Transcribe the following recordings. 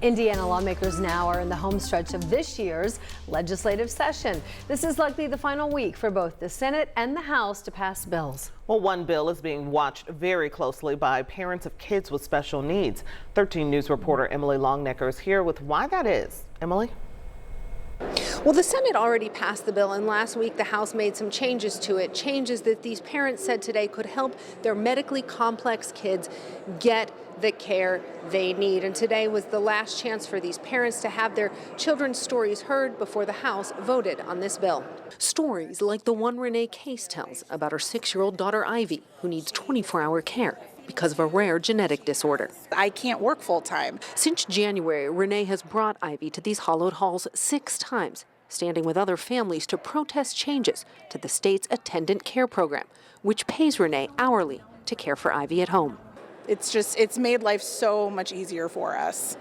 Indiana lawmakers now are in the home stretch of this year's legislative session. This is likely the final week for both the Senate and the House to pass bills. Well, one bill is being watched very closely by parents of kids with special needs. 13 News reporter Emily Longnecker is here with why that is. Emily? Well, the Senate already passed the bill, and last week the House made some changes to it, changes that these parents said today could help their medically complex kids get the care they need. And today was the last chance for these parents to have their children's stories heard before the House voted on this bill. Stories like the one Renee Case tells about her 6-year-old daughter Ivy, who needs 24-hour care because of a rare genetic disorder. I can't work full time. Since January, Renee has brought Ivy to these hollowed halls 6 times, standing with other families to protest changes to the state's attendant care program, which pays Renee hourly to care for Ivy at home. It's made life so much easier for us.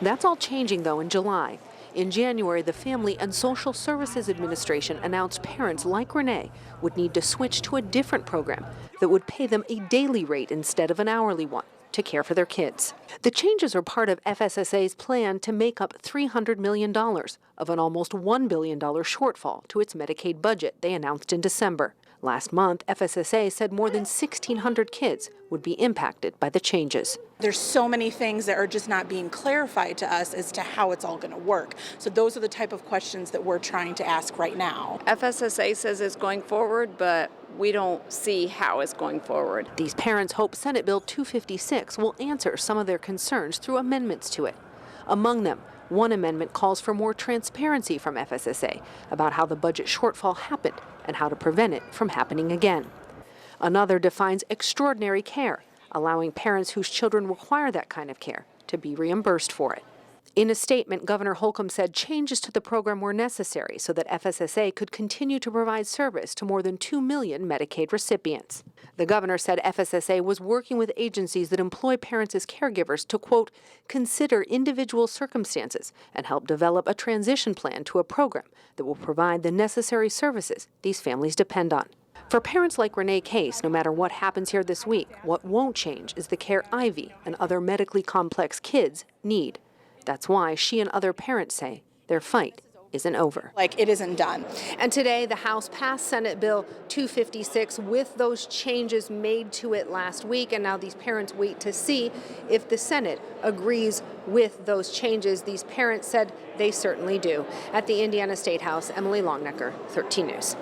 That's all changing, though, in July. In January, the Family and Social Services Administration announced parents like Renee would need to switch to a different program that would pay them a daily rate instead of an hourly one to care for their kids. The changes are part of FSSA's plan to make up $300 million of an almost $1 billion shortfall to its Medicaid budget they announced in December. Last month, FSSA said more than 1,600 kids would be impacted by the changes. There's so many things that are just not being clarified to us as to how it's all going to work. So those are the type of questions that we're trying to ask right now. FSSA says it's going forward, but we don't see how it's going forward. These parents hope Senate Bill 256 will answer some of their concerns through amendments to it. Among them, one amendment calls for more transparency from FSSA about how the budget shortfall happened and how to prevent it from happening again. Another defines extraordinary care, allowing parents whose children require that kind of care to be reimbursed for it. In a statement, Governor Holcomb said changes to the program were necessary so that FSSA could continue to provide service to more than 2 million Medicaid recipients. The governor said FSSA was working with agencies that employ parents as caregivers to, quote, consider individual circumstances and help develop a transition plan to a program that will provide the necessary services these families depend on. For parents like Renee Case, no matter what happens here this week, what won't change is the care Ivy and other medically complex kids need. That's why she and other parents say their fight isn't over. It isn't done. And today, the House passed Senate Bill 256 with those changes made to it last week. And now these parents wait to see if the Senate agrees with those changes. These parents said they certainly do. At the Indiana State House, Emily Longnecker, 13 News.